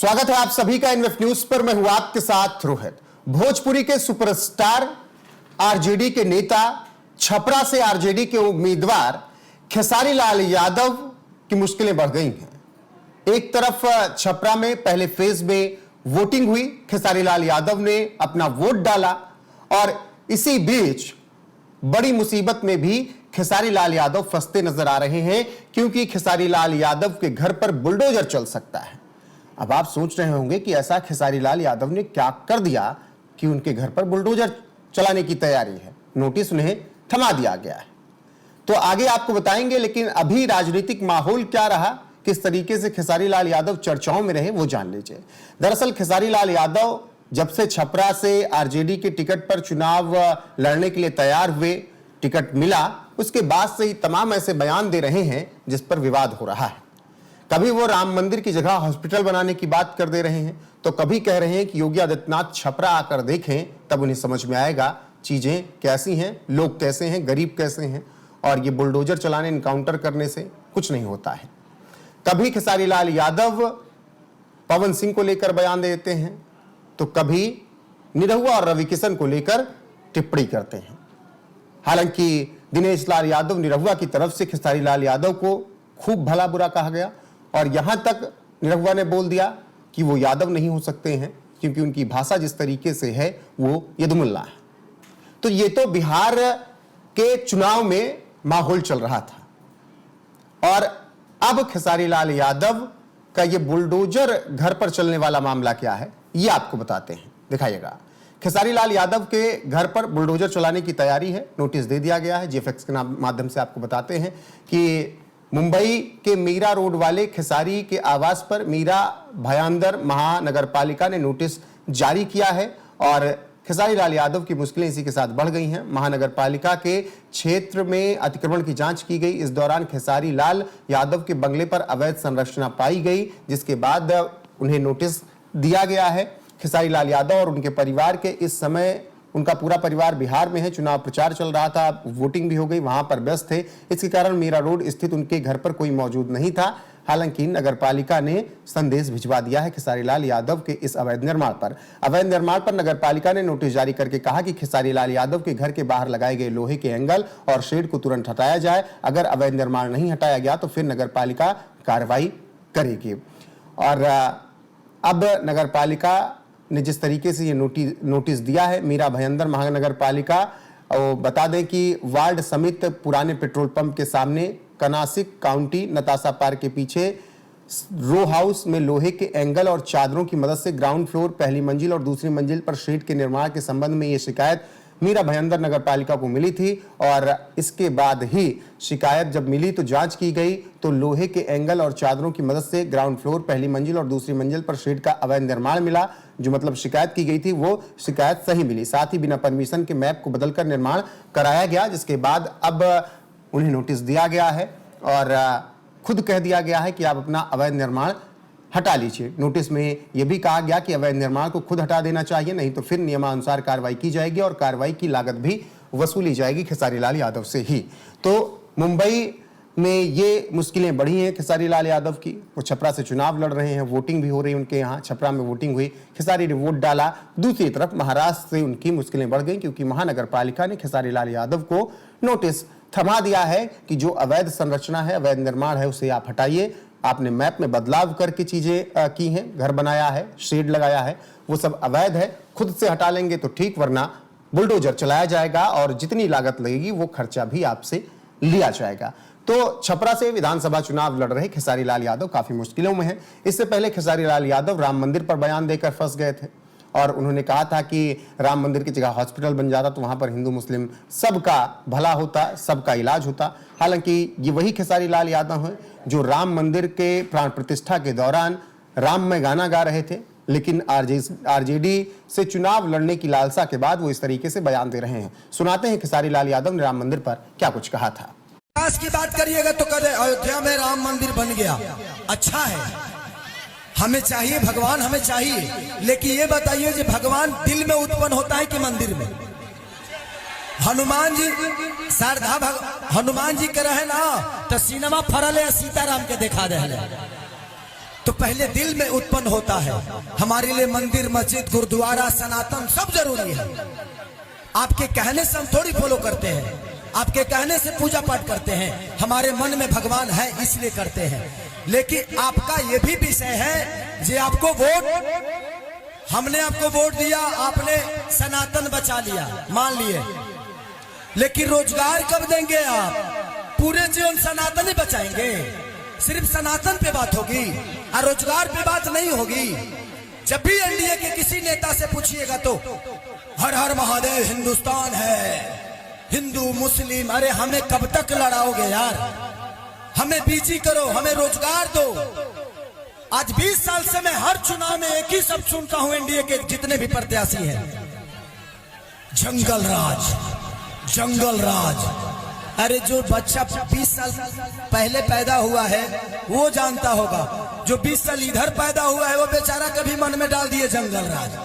स्वागत है आप सभी का इनवेफ न्यूज पर। मैं हूं आपके साथ रोहित। भोजपुरी के सुपरस्टार, आरजेडी के नेता, छपरा से आरजेडी के उम्मीदवार खेसारी लाल यादव की मुश्किलें बढ़ गई हैं। एक तरफ छपरा में पहले फेज में वोटिंग हुई, खेसारी लाल यादव ने अपना वोट डाला और इसी बीच बड़ी मुसीबत में भी खेसारी लाल यादव फंसते नजर आ रहे हैं, क्योंकि खेसारी लाल यादव के घर पर बुलडोजर चल सकता है। अब आप सोच रहे होंगे कि ऐसा खेसारी लाल यादव ने क्या कर दिया कि उनके घर पर बुलडोजर चलाने की तैयारी है। नोटिस उन्हें थमा दिया गया है, तो आगे आपको बताएंगे। लेकिन अभी राजनीतिक माहौल क्या रहा, किस तरीके से खेसारी लाल यादव चर्चाओं में रहे, वो जान लीजिए। दरअसल खेसारी लाल यादव जब से छपरा से आरजेडी के टिकट पर चुनाव लड़ने के लिए तैयार हुए, टिकट मिला, उसके बाद से ही तमाम ऐसे बयान दे रहे हैं जिस पर विवाद हो रहा है। कभी वो राम मंदिर की जगह हॉस्पिटल बनाने की बात कर दे रहे हैं, तो कभी कह रहे हैं कि योगी आदित्यनाथ छपरा आकर देखें, तब उन्हें समझ में आएगा चीजें कैसी हैं, लोग कैसे हैं, गरीब कैसे हैं, और ये बुलडोजर चलाने, इनकाउंटर करने से कुछ नहीं होता है। कभी खेसारी लाल यादव पवन सिंह को लेकर बयान देते हैं, तो कभी निरहुआ और रवि किशन को लेकर टिप्पणी करते हैं। हालांकि दिनेश लाल यादव निरहुआ की तरफ से खेसारी लाल यादव को खूब भला बुरा कहा गया, और यहां तक निरहुआ ने बोल दिया कि वो यादव नहीं हो सकते हैं, क्योंकि उनकी भाषा जिस तरीके से है वो यदुमुल्ला है। तो ये तो बिहार के चुनाव में माहौल चल रहा था, और अब खेसारी लाल यादव का ये बुलडोजर घर पर चलने वाला मामला क्या है, ये आपको बताते हैं। दिखाइएगा, खेसारी लाल यादव के घर पर बुलडोजर चलाने की तैयारी है। नोटिस दे दिया गया है। जीएफएक्स के माध्यम से आपको बताते हैं कि मुंबई के मीरा रोड वाले खेसारी के आवास पर मीरा भयंदर महानगर पालिका ने नोटिस जारी किया है, और खेसारी लाल यादव की मुश्किलें इसी के साथ बढ़ गई हैं। महानगर पालिका के क्षेत्र में अतिक्रमण की जांच की गई। इस दौरान खेसारी लाल यादव के बंगले पर अवैध संरचना पाई गई, जिसके बाद उन्हें नोटिस दिया गया है। खेसारी लाल यादव और उनके परिवार के, इस समय उनका पूरा परिवार बिहार में है, चुनाव प्रचार चल रहा था, वोटिंग भी हो गई, वहां पर व्यस्त थे। इसके कारण मीरा रोड स्थित उनके घर पर कोई मौजूद नहीं था। हालांकि नगर पालिका ने संदेश भिजवा दिया है खेसारी लाल यादव के इस अवैध निर्माण पर। अवैध निर्माण पर नगर पालिका ने नोटिस जारी करके कहा कि खेसारी लाल यादव के घर के बाहर लगाए गए लोहे के एंगल और शेड को तुरंत हटाया जाए। अगर अवैध निर्माण नहीं हटाया गया तो फिर नगर पालिका कार्रवाई करेगी। और अब नगर पालिका ने जिस तरीके से ये नोटिस दिया है, मीरा भयंदर महानगर पालिका, वो बता दें कि वार्ड समित पुराने पेट्रोल पंप के सामने, कनासिक काउंटी नताशा पार्क के पीछे रो हाउस में लोहे के एंगल और चादरों की मदद से ग्राउंड फ्लोर, पहली मंजिल और दूसरी मंजिल पर शेड के निर्माण के संबंध में ये शिकायत मीरा भयंदर नगर पालिका को मिली थी। और इसके बाद ही शिकायत जब मिली तो जांच की गई, तो लोहे के एंगल और चादरों की मदद से ग्राउंड फ्लोर, पहली मंजिल और दूसरी मंजिल पर शेड का अवैध निर्माण मिला। जो मतलब शिकायत की गई थी वो शिकायत सही मिली। साथ ही बिना परमिशन के मैप को बदलकर निर्माण कराया गया, जिसके बाद अब उन्हें नोटिस दिया गया है और खुद कह दिया गया है कि आप अपना अवैध निर्माण हटा लीजिए। नोटिस में यह भी कहा गया कि अवैध निर्माण को खुद हटा देना चाहिए, नहीं तो फिर नियमानुसार कार्रवाई की जाएगी और कार्रवाई की लागत भी वसूली जाएगी खेसारी लाल यादव से ही। तो मुंबई में ये मुश्किलें बढ़ी हैं खेसारी लाल यादव की। वो छपरा से चुनाव लड़ रहे हैं, वोटिंग भी हो रही है उनके यहाँ। छपरा में वोटिंग हुई, खेसारी ने वोट डाला। दूसरी तरफ महाराष्ट्र से उनकी मुश्किलें बढ़ गई, क्योंकि महानगर पालिका ने खेसारी लाल यादव को नोटिस थमा दिया है कि जो अवैध संरचना है, अवैध निर्माण है, उसे आप हटाइए। आपने मैप में बदलाव करके चीजें की हैं, घर बनाया है, शेड लगाया है, वो सब अवैध है। खुद से हटा लेंगे तो ठीक, वरना बुलडोजर चलाया जाएगा और जितनी लागत लगेगी वो खर्चा भी आपसे लिया जाएगा। तो छपरा से विधानसभा चुनाव लड़ रहे खेसारी लाल यादव काफी मुश्किलों में हैं। इससे पहले खेसारी लाल यादव राम मंदिर पर बयान देकर फंस गए थे, और उन्होंने कहा था कि राम मंदिर की जगह हॉस्पिटल बन जाता तो वहां पर हिंदू मुस्लिम सबका भला होता, सबका इलाज होता। हालांकि ये वही खेसारी लाल यादव हैं जो राम मंदिर के प्राण प्रतिष्ठा के दौरान राम में गाना गा रहे थे, लेकिन आरजेडी से चुनाव लड़ने की लालसा के बाद वो इस तरीके से बयान दे रहे हैं। सुनाते हैं खेसारी लाल यादव ने राम मंदिर पर क्या कुछ कहा था। विकास की बात करिएगा तो कहे अयोध्या में राम मंदिर बन गया, अच्छा है, हमें चाहिए भगवान, हमें चाहिए, लेकिन ये बताइए कि भगवान दिल में उत्पन्न होता है कि मंदिर में? हनुमान जी हनुमान जी के रहे ना तो सिनेमा फरल है, सीताराम के देखा रहे। तो पहले दिल में उत्पन्न होता है। हमारे लिए मंदिर, मस्जिद, गुरुद्वारा, सनातन सब जरूरी है। आपके कहने से हम थोड़ी फॉलो करते हैं, आपके कहने से पूजा पाठ करते हैं, हमारे मन में भगवान है इसलिए करते हैं। लेकिन आपका यह भी विषय है जे आपको वोट, हमने आपको वोट दिया, आपने सनातन बचा लिया, मान लिए, लेकिन रोजगार कब देंगे आप? पूरे जीवन सनातन ही बचाएंगे? सिर्फ सनातन पे बात होगी और रोजगार पे बात नहीं होगी। जब भी एनडीए के किसी नेता से पूछिएगा तो हर हर महादेव, हिंदुस्तान है, हिंदू मुस्लिम, अरे हमें कब तक लड़ाओगे यार? हमें बीजी करो, हमें रोजगार दो। आज 20 साल से मैं हर चुनाव में एक ही शब्द सुनता हूं एनडीए के जितने भी प्रत्याशी हैं, जंगल राज, जंगल राज। अरे जो बच्चा 20 साल पहले पैदा हुआ है वो जानता होगा, जो 20 साल इधर पैदा हुआ है वो बेचारा कभी मन में डाल दिए जंगल राज।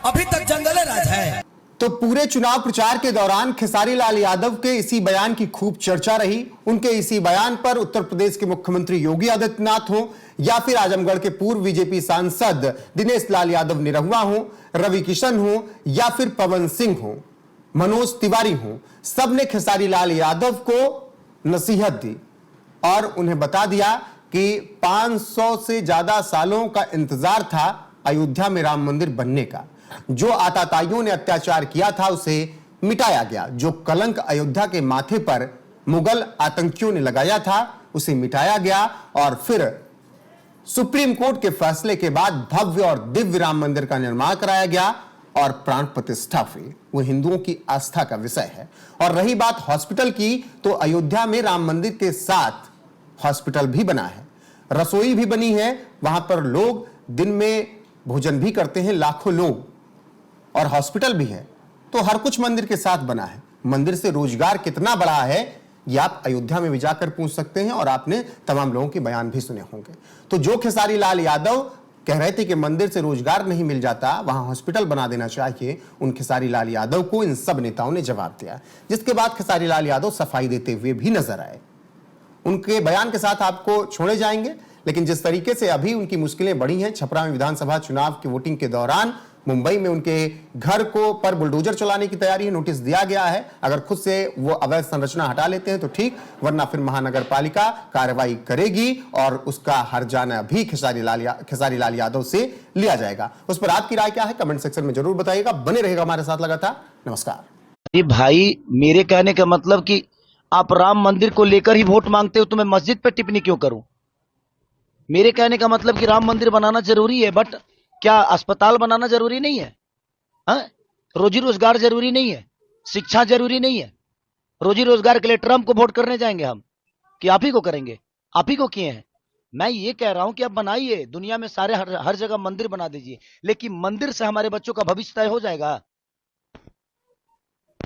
अभी तक जंगल राज है। तो पूरे चुनाव प्रचार के दौरान खेसारी लाल यादव के इसी बयान की खूब चर्चा रही। उनके इसी बयान पर उत्तर प्रदेश के मुख्यमंत्री योगी आदित्यनाथ हो या फिर आजमगढ़ के पूर्व बीजेपी सांसद दिनेश लाल यादव निरहुआ हो, रवि किशन हो या फिर पवन सिंह हो, मनोज तिवारी हो, सबने खेसारी लाल यादव को नसीहत दी और उन्हें बता दिया कि 500 से ज्यादा सालों का इंतजार था अयोध्या में राम मंदिर बनने का। जो आताताइयों ने अत्याचार किया था उसे मिटाया गया। जो कलंक अयोध्या के माथे पर मुगल आतंकियों ने लगाया था उसे मिटाया गया और फिर सुप्रीम कोर्ट के फैसले के बाद भव्य और दिव्य राम मंदिर का निर्माण कराया गया और प्राण प्रतिष्ठा हुई। वो हिंदुओं की आस्था का विषय है। और रही बात हॉस्पिटल की, तो अयोध्या में राम मंदिर के साथ हॉस्पिटल भी बना है, रसोई भी बनी है, वहां पर लोग दिन में भोजन भी करते हैं लाखों लोग, और हॉस्पिटल भी है। तो हर कुछ मंदिर के साथ बना है। मंदिर से रोजगार कितना बढ़ा है ये आप अयोध्या में भी जाकर पूछ सकते हैं और आपने तमाम लोगों के बयान भी सुने होंगे। तो जो खेसारी लाल यादव कह रहे थे कि मंदिर से रोजगार नहीं मिल जाता, वहां हॉस्पिटल बना देना चाहिए, उन खेसारी लाल यादव को इन सब नेताओं ने जवाब दिया, जिसके बाद खेसारी लाल यादव सफाई देते हुए भी नजर आए। उनके बयान के साथ आपको छोड़े जाएंगे, लेकिन जिस तरीके से अभी उनकी मुश्किलें बढ़ी हैं, छपरा में विधानसभा चुनाव की वोटिंग के दौरान मुंबई में उनके घर को पर बुलडोजर चलाने की तैयारी है, नोटिस दिया गया है। अगर खुद से वो अवैध संरचना हटा लेते हैं तो ठीक, वरना फिर महानगर पालिका कार्रवाई करेगी और उसका हर्जाना भी खेसारी लाल यादव से लिया जाएगा। उस पर आपकी राय क्या है कमेंट सेक्शन में जरूर बताइएगा। बने रहेगा हमारे साथ लगातार। नमस्कार। भाई, मेरे कहने का मतलब कि आप राम मंदिर को लेकर ही वोट मांगते हो तो मैं मस्जिद पर टिप्पणी क्यों करूं? मेरे कहने का मतलब कि राम मंदिर बनाना जरूरी है, बट क्या अस्पताल बनाना जरूरी नहीं है? रोजी रोजगार जरूरी नहीं है? शिक्षा जरूरी नहीं है? रोजी रोजगार के लिए ट्रम्प को वोट करने जाएंगे हम कि आप ही को करेंगे? आप ही को किए हैं। मैं ये कह रहा हूं कि आप बनाइए, दुनिया में सारे हर जगह मंदिर बना दीजिए, लेकिन मंदिर से हमारे बच्चों का भविष्य तय हो जाएगा।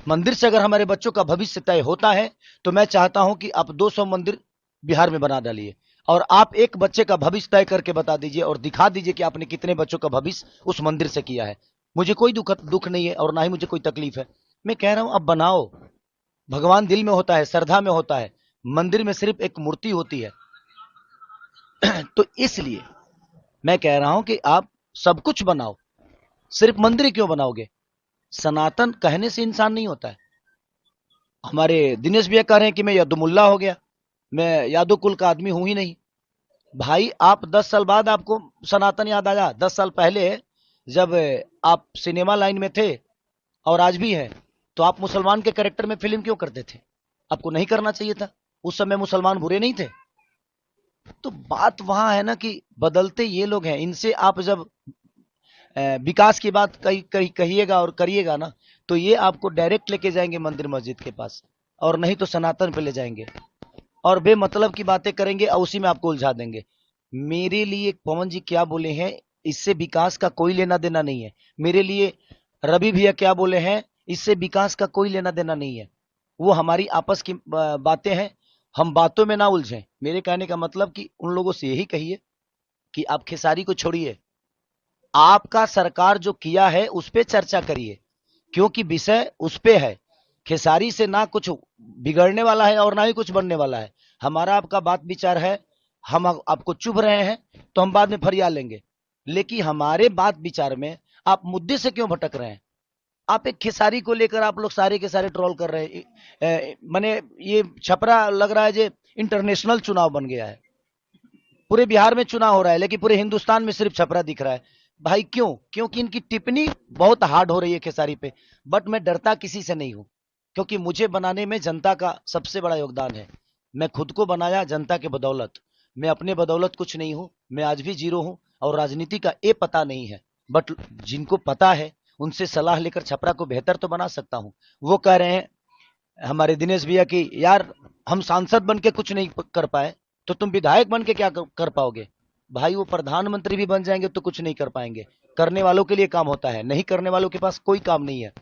मंदिर से अगर हमारे बच्चों का भविष्य तय होता है तो मैं चाहता हूं कि आप 200 मंदिर बिहार में बना डालिए और आप एक बच्चे का भविष्य तय करके बता दीजिए और दिखा दीजिए कि आपने कितने बच्चों का भविष्य उस मंदिर से किया है। मुझे कोई दुख नहीं है और ना ही मुझे कोई तकलीफ है। मैं कह रहा हूं अब बनाओ। भगवान दिल में होता है, श्रद्धा में होता है, मंदिर में सिर्फ एक मूर्ति होती है। तो इसलिए मैं कह रहा हूं कि आप सब कुछ बनाओ, सिर्फ मंदिर क्यों बनाओगे? सनातन कहने से इंसान नहीं होता है। हमारे दिनेश भैया कह रहे हैं कि मैं यदुमुल्ला हो गया, मैं यादव कुल का आदमी हूं ही नहीं। भाई, आप 10 साल बाद आपको सनातन याद आया? 10 साल पहले जब आप सिनेमा लाइन में थे और आज भी है, तो आप मुसलमान के कैरेक्टर में फिल्म क्यों करते थे? आपको नहीं करना चाहिए था। उस समय मुसलमान बुरे नहीं थे। तो बात वहां है ना कि बदलते ये लोग हैं। इनसे आप जब विकास की बात कहिएगा और करिएगा ना, तो ये आपको डायरेक्ट लेके जाएंगे मंदिर मस्जिद के पास, और नहीं तो सनातन पे ले जाएंगे और बेमतलब की बातें करेंगे और उसी में आपको उलझा देंगे। मेरे लिए पवन जी क्या बोले हैं, इससे विकास का कोई लेना देना नहीं है। मेरे लिए रवि भैया क्या बोले हैं, इससे विकास का कोई लेना देना नहीं है। वो हमारी आपस की बातें हैं, हम बातों में ना उलझें। मेरे कहने का मतलब कि उन लोगों से यही कहिए कि आप खेसारी को छोड़िए, आपका सरकार जो किया है उस पे चर्चा करिए, क्योंकि विषय उस पे है। खेसारी से ना कुछ बिगड़ने वाला है और ना ही कुछ बनने वाला है। हमारा आपका बात विचार है हम आपको चुभ रहे हैं तो हम बाद में फरियाद लेंगे, लेकिन हमारे बात विचार में आप मुद्दे से क्यों भटक रहे हैं? आप एक खेसारी को लेकर आप लोग सारे के सारे ट्रोल कर रहे हैं। माने ये छपरा लग रहा है जे इंटरनेशनल चुनाव बन गया है। पूरे बिहार में चुनाव हो रहा है लेकिन पूरे हिंदुस्तान में सिर्फ छपरा दिख रहा है। भाई क्यों? क्योंकि इनकी टिप्पणी बहुत हार्ड हो रही है खेसारी पे। बट मैं डरता किसी से नहीं हूं, क्योंकि मुझे बनाने में जनता का सबसे बड़ा योगदान है। मैं खुद को बनाया जनता के बदौलत, मैं अपने बदौलत कुछ नहीं हूं। मैं आज भी जीरो हूं और राजनीति का ये पता नहीं है, बट जिनको पता है उनसे सलाह लेकर छपरा को बेहतर तो बना सकता हूं। वो कह रहे हैं हमारे दिनेश भैया कि यार हम सांसद बन के कुछ नहीं कर पाए तो तुम विधायक बन के क्या कर पाओगे? भाई वो प्रधानमंत्री भी बन जाएंगे तो कुछ नहीं कर पाएंगे। करने वालों के लिए काम होता है, नहीं करने वालों के पास कोई काम नहीं है।